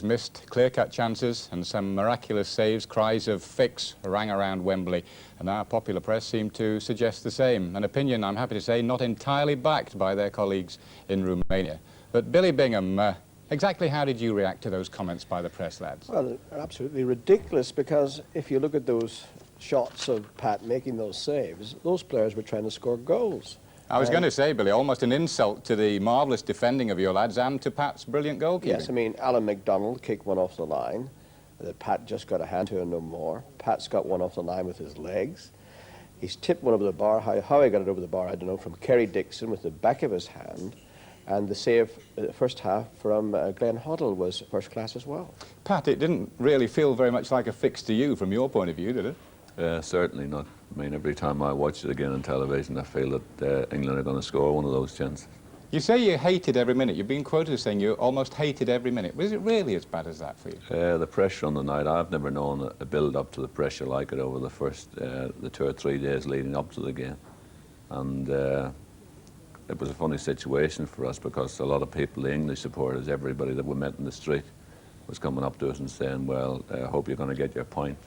missed clear-cut chances and some miraculous saves. Cries of fix rang around Wembley, and our popular press seemed to suggest the same. An opinion, I'm happy to say, not entirely backed by their colleagues in Romania. But Billy Bingham, exactly how did you react to those comments by the press, lads? Well, they're absolutely ridiculous, because if you look at those shots of Pat making those saves, those players were trying to score goals. I was going to say, Billy, almost an insult to the marvellous defending of your lads and to Pat's brilliant goalkeeping. Yes, I mean, Alan McDonald kicked one off the line. Pat just got a hand to it no more. Pat's got one off the line with his legs. He's tipped one over the bar. How he got it over the bar, I don't know, from Kerry Dixon with the back of his hand. And the save, first half, from Glenn Hoddle was first class as well. Pat, it didn't really feel very much like a fix to you from your point of view, did it? Certainly not. I mean, every time I watch it again on television, I feel that England are going to score one of those chances. You say you hated every minute. You've been quoted as saying you almost hated every minute. Was it really as bad as that for you? The pressure on the night, I've never known a build-up to the pressure like it over the first, the 2 or 3 days leading up to the game. And it was a funny situation for us, because a lot of people, the English supporters, everybody that we met in the street, was coming up to us and saying, well, I hope you're going to get your point.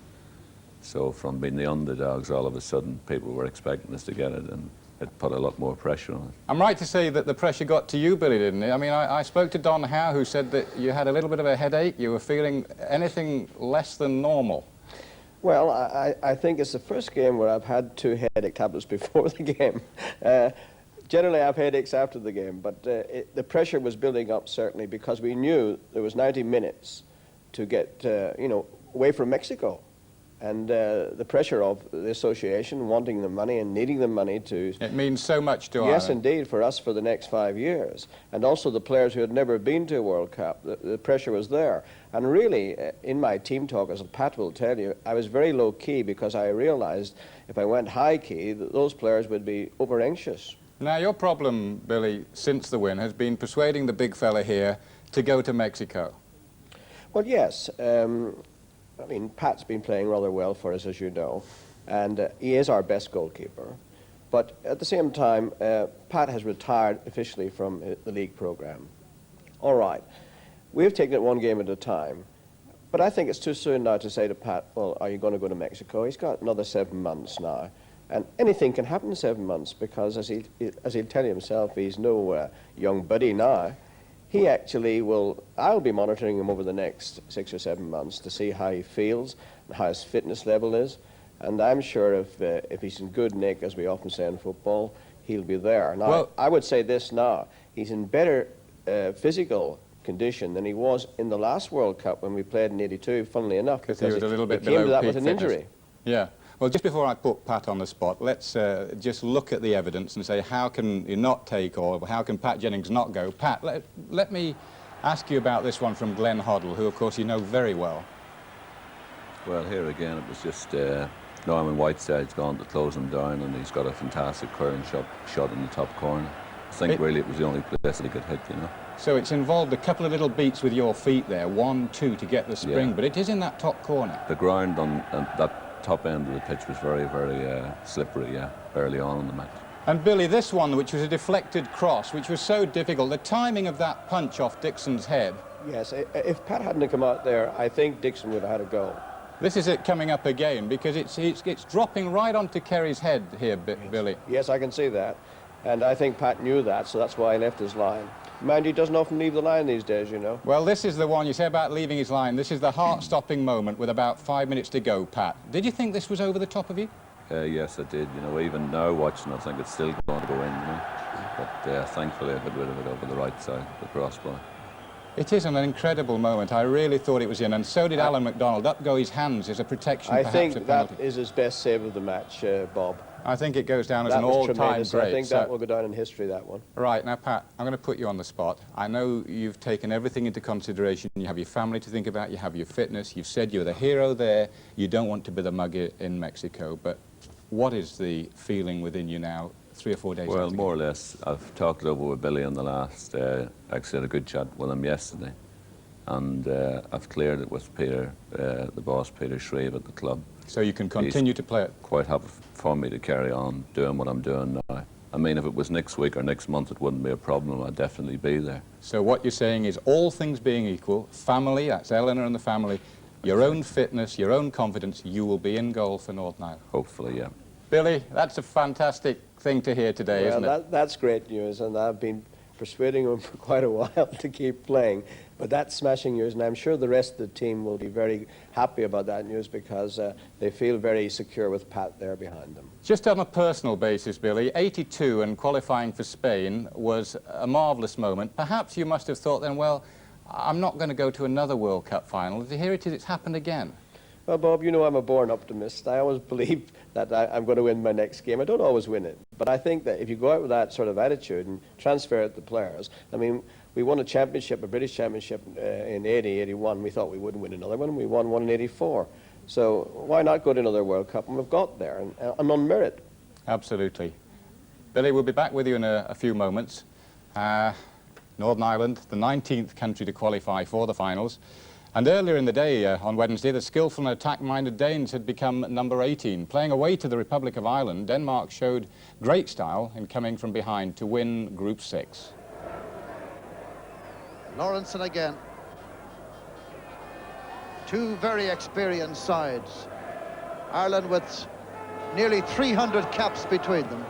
So from being the underdogs, all of a sudden people were expecting us to get it, and it put a lot more pressure on it. I'm right to say that the pressure got to you, Billy, didn't it? I mean, I spoke to Don Howe, who said that you had a little bit of a headache. You were feeling anything less than normal. Well, I think it's the first game where I've had 2 headache tablets before the game. Generally, I have headaches after the game, but the pressure was building up, certainly, because we knew there was 90 minutes to get, you know, away from Mexico. And the pressure of the association wanting the money and needing the money to... It means so much to Yes, Ireland. indeed, for us for the next 5 years. And also the players who had never been to a World Cup, the pressure was there. And really, in my team talk, as Pat will tell you, I was very low-key, because I realized if I went high-key, that those players would be over-anxious. Now, your problem, Billy, since the win, has been persuading the big fella here to go to Mexico. Well, yes. I mean, Pat's been playing rather well for us, as you know, and he is our best goalkeeper. But at the same time, Pat has retired officially from the league program. All right, we've taken it one game at a time, but I think it's too soon now to say to Pat, well, are you going to go to Mexico? He's got another 7 months now, and anything can happen in 7 months, because as he'll tell you himself, he's no young buddy now. He actually will, I'll be monitoring him over the next 6 or 7 months to see how he feels and how his fitness level is. And I'm sure if he's in good nick, as we often say in football, he'll be there. Now, well, I would say this now, he's in better physical condition than he was in the last World Cup when we played in '82, funnily enough, because he was a little bit he came to that with an fitness. injury. Yeah. Well, just before I put Pat on the spot, let's just look at the evidence and say, how can you not take, or how can Pat Jennings not go? Pat, let me ask you about this one from Glenn Hoddle, who, of course, you know very well. Well, here again, it was just Norman Whiteside's gone to close him down, and he's got a fantastic curling shot in the top corner. I think really it was the only place that he could hit, you know. So it's involved a couple of little beats with your feet there, 1, 2 to get the spring, yeah. But it is in that top corner. The ground on that top end of the pitch was very, very slippery, yeah, early on in the match. And Billy, this one, which was a deflected cross, which was so difficult, the timing of that punch off Dixon's head. Yes, if Pat hadn't come out there, I think Dixon would have had a goal. This is it coming up again, because it's dropping right onto Kerry's head here, Billy. Yes, I can see that. And I think Pat knew that, so that's why he left his line. Mind, he doesn't often leave the line these days, you know. Well, this is the one you say about leaving his line. This is the heart-stopping moment with about 5 minutes to go, Pat. Did you think this was over the top of you? Yes, I did. You know, even now watching, I think it's still going to go in, you know. But thankfully I got rid of it over the right side, the crossbar. It is an incredible moment. I really thought it was in, and so did Alan McDonald. Up go his hands as a protection, I perhaps think that is his best save of the match, Bob. I think it goes down as that an was all-time tremendous. great. I think that will go down in history, that one. Right, now, Pat, I'm going to put you on the spot. I know you've taken everything into consideration. You have your family to think about, you have your fitness. You've said you're the hero there. You don't want to be the mugger in Mexico. But what is the feeling within you now, 3 or 4 days Well, after? more or less. I've talked it over with Billy on the last, actually had a good chat with him yesterday. And I've cleared it with Peter, the boss, Peter Shreve at the club. So you can continue to play it? Quite happy for me to carry on doing what I'm doing now. I mean, if it was next week or next month, it wouldn't be a problem. I'd definitely be there. So what you're saying is, all things being equal, family, that's Eleanor and the family, your own fitness, your own confidence, you will be in goal for Northern Ireland. Hopefully, yeah. Billy, that's a fantastic thing to hear today, isn't it? That's great news, and I've been persuading him for quite a while to keep playing. But that's smashing news, and I'm sure the rest of the team will be very happy about that news because they feel very secure with Pat there behind them. Just on a personal basis, Billy, 82 and qualifying for Spain was a marvellous moment. Perhaps you must have thought then, well, I'm not going to go to another World Cup final. Here it is, it's happened again. Well, Bob, you know I'm a born optimist. I always believe that I'm going to win my next game. I don't always win it, but I think that if you go out with that sort of attitude and transfer it to players, I mean, we won a championship, a British championship in 80, 81. We thought we wouldn't win another one. We won one in 84. So why not go to another World Cup? And we've got there, and on merit. Absolutely. Billy, we'll be back with you in a few moments. Northern Ireland, the 19th country to qualify for the finals. And earlier in the day, on Wednesday, the skillful and attack-minded Danes had become number 18. Playing away to the Republic of Ireland, Denmark showed great style in coming from behind to win Group 6. Lawrenson again. Two very experienced sides. Ireland with nearly 300 caps between them.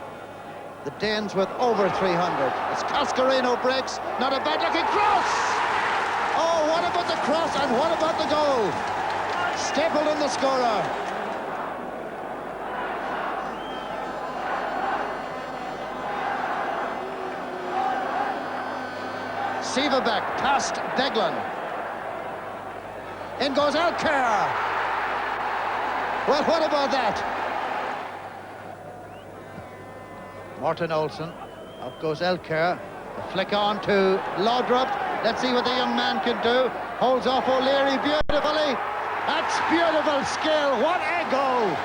The Danes with over 300. As Cascarino breaks, not a bad-looking cross! Oh, what about the cross and what about the goal? Stapleton the scorer. Sieverbeck past Beglan. In goes Elker. Well, what about that? Martin Olsen. Up goes Elker. The flick on to Laudrup. Let's see what the young man can do. Holds off O'Leary beautifully. That's beautiful skill. What a goal!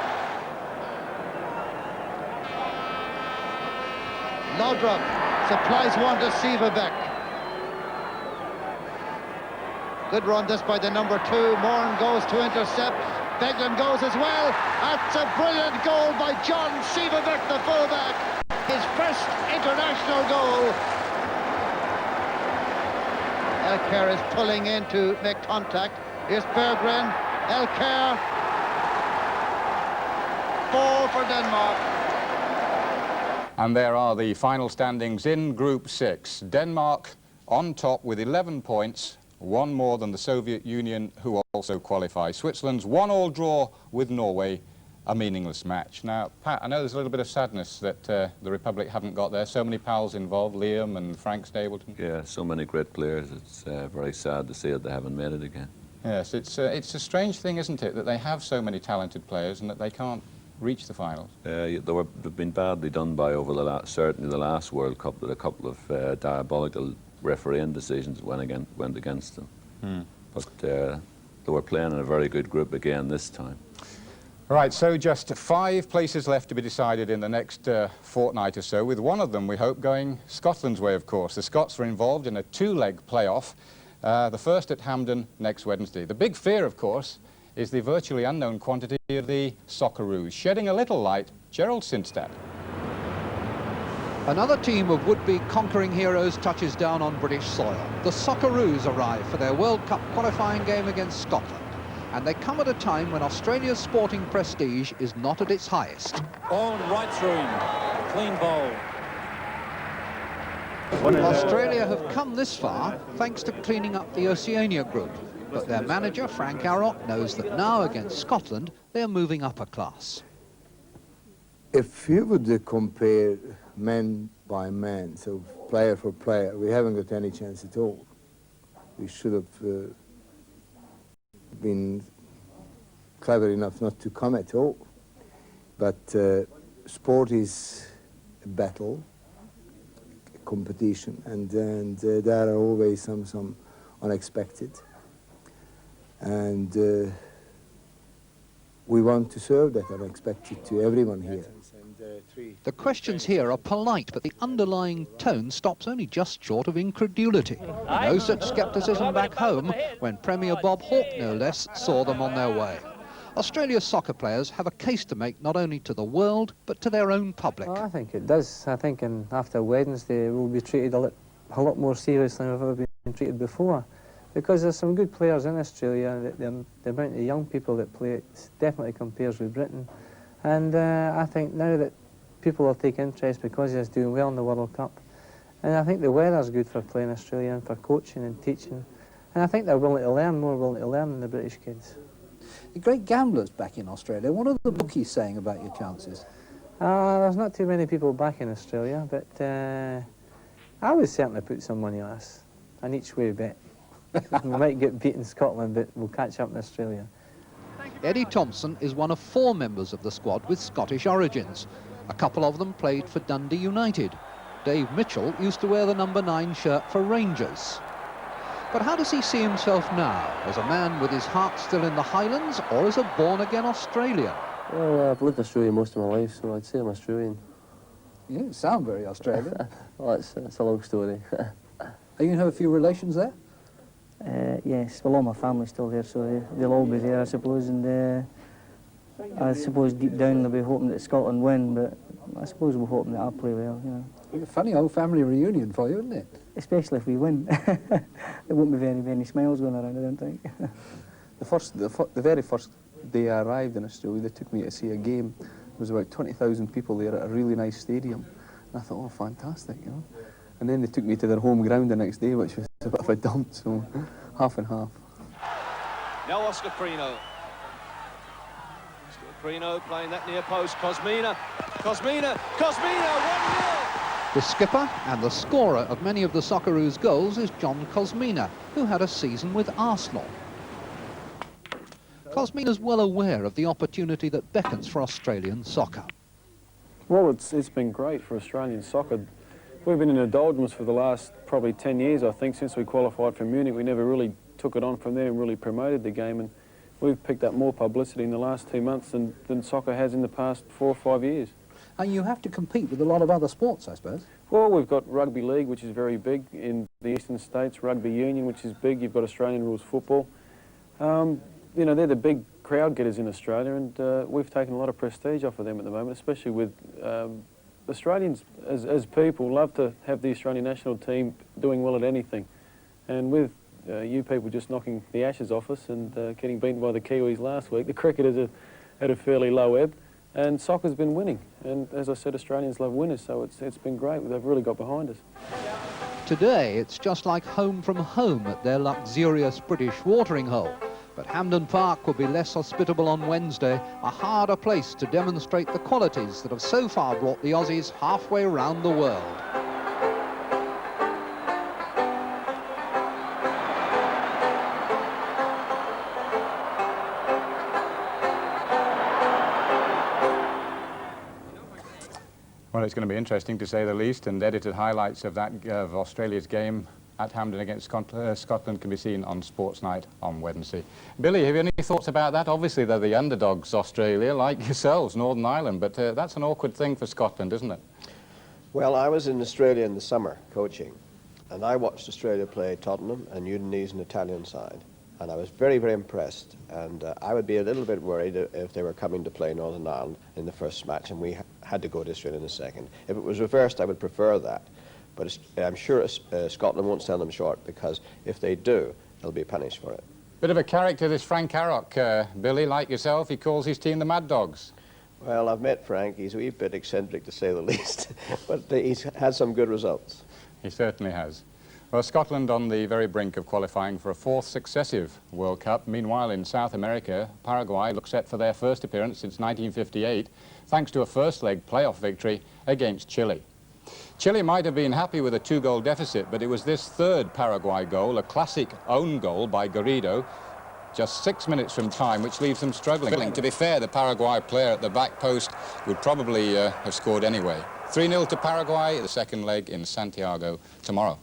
Laudrup supplies one to Sieverbeck. Good run this by the number 2. Moran goes to intercept. Beglan goes as well. That's a brilliant goal by John Sieverbeck, the fullback. His first international goal. Elker is pulling in to make contact. Here's Berggren. Elker. 4 for Denmark. And there are the final standings in Group 6. Denmark on top with 11 points, one more than the Soviet Union, who also qualify. Switzerland's 1-1 draw with Norway, a meaningless match. Now, Pat, I know there's a little bit of sadness that the Republic haven't got there. So many pals involved, Liam and Frank Stapleton. Yeah, so many great players. It's very sad to see that they haven't made it again. Yes, it's a strange thing, isn't it, that they have so many talented players and that they can't reach the finals. They've been badly done by over certainly the last World Cup, that a couple of diabolical refereeing decisions went against them. But they were playing in a very good group again this time. Right, so just 5 places left to be decided in the next fortnight or so, with one of them, we hope, going Scotland's way, of course. The Scots are involved in a 2-leg playoff, the first at Hampden next Wednesday. The big fear, of course, is the virtually unknown quantity of the Socceroos. Shedding a little light, Gerald Sinstad. Another team of would-be conquering heroes touches down on British soil. The Socceroos arrive for their World Cup qualifying game against Scotland. And they come at a time when Australia's sporting prestige is not at its highest. On right through him. Clean bowl. Australia have come this far thanks to cleaning up the Oceania group. But their manager, Frank Arrock, knows that now against Scotland, they're moving up a class. If you would compare man by man, so player for player, we haven't got any chance at all. We should have been clever enough not to come at all. But sport is a battle, a competition, and there are always some unexpected. And we want to serve that unexpected to everyone here. The questions here are polite, but the underlying tone stops only just short of incredulity. No such scepticism back home when Premier Bob Hawke, no less, saw them on their way. Australia's soccer players have a case to make not only to the world, but to their own public. Well, I think it does. I think after Wednesday we'll be treated a lot more seriously than we've ever been treated before. Because there's some good players in Australia. The amount of young people that play it definitely compares with Britain. And I think now that people will take interest because he's doing well in the World Cup. And I think the weather's good for playing Australia and for coaching and teaching. And I think they're willing to learn, more willing to learn than the British kids. The great gamblers back in Australia, what are the bookies saying about your chances? There's not too many people back in Australia, but I would certainly put some money on us, an each way bet. We might get beat in Scotland, but we'll catch up in Australia. Eddie Thompson is one of 4 members of the squad with Scottish origins. A couple of them played for Dundee United. Dave Mitchell used to wear the number 9 shirt for Rangers. But how does he see himself now, as a man with his heart still in the Highlands, or as a born-again Australian? Well, I've lived in Australia most of my life, so I'd say I'm Australian. You don't sound very Australian. Well, it's a long story. Are you going to have a few relations there? Yes, well, all my family's still there, so they'll all be there, I suppose, and I suppose deep down they'll be hoping that Scotland win, but I suppose we're hoping that I'll play well, you know. A funny old family reunion for you, isn't it? Especially if we win. There won't be many smiles going around, I don't think. The very first day I arrived in Australia, they took me to see a game. There was about 20,000 people there at a really nice stadium. And I thought, oh, fantastic, you know. And then they took me to their home ground the next day, which was a bit of a dump, so half and half. Now Oscar Prino. Prino playing that near post. Cosmina, 1-0. The skipper and the scorer of many of the Socceroos' goals is John Cosmina, who had a season with Arsenal. Cosmina's well aware of the opportunity that beckons for Australian soccer. Well, it's been great for Australian soccer. We've been in the doldrums for the last probably 10 years, I think, since we qualified for Munich. We never really took it on from there and really promoted the game, and we've picked up more publicity in the last 2 months than soccer has in the past 4 or 5 years. And you have to compete with a lot of other sports, I suppose. Well, we've got rugby league, which is very big in the eastern states, rugby union, which is big. You've got Australian rules football. You know, they're the big crowd getters in Australia, and we've taken a lot of prestige off of them at the moment, especially with Australians as people love to have the Australian national team doing well at anything. And with you people just knocking the ashes off us and getting beaten by the Kiwis last week, the cricket is at a fairly low ebb, and soccer's been winning. And as I said, Australians love winners, so it's been great. They've really got behind us. Today, it's just like home from home at their luxurious British watering hole. But Hampden Park will be less hospitable on Wednesday, a harder place to demonstrate the qualities that have so far brought the Aussies halfway round the world. Well, it's going to be interesting to say the least, and edited highlights of that of Australia's game at Hampden against Scotland can be seen on Sports Night on Wednesday. Billy, have you any thoughts about that? Obviously, they're the underdogs, Australia, like yourselves, Northern Ireland, but that's an awkward thing for Scotland, isn't it? Well, I was in Australia in the summer coaching, and I watched Australia play Tottenham and Udinese and Italian side, and I was very, very impressed, and I would be a little bit worried if they were coming to play Northern Ireland in the first match and we had to go to Australia in the second. If it was reversed, I would prefer that. But I'm sure Scotland won't sell them short, because if they do, they'll be punished for it. Bit of a character, this Frank Harrock, Billy, like yourself. He calls his team the Mad Dogs. Well, I've met Frank. He's a wee bit eccentric, to say the least, but he's had some good results. He certainly has. Well, Scotland on the very brink of qualifying for a 4th successive World Cup. Meanwhile, in South America, Paraguay looks set for their first appearance since 1958, thanks to a first-leg playoff victory against Chile. Chile might have been happy with a 2-goal deficit, but it was this third Paraguay goal, a classic own goal by Garrido, just 6 minutes from time, which leaves them struggling. To be fair, the Paraguay player at the back post would probably have scored anyway. 3-0 to Paraguay, the second leg in Santiago tomorrow.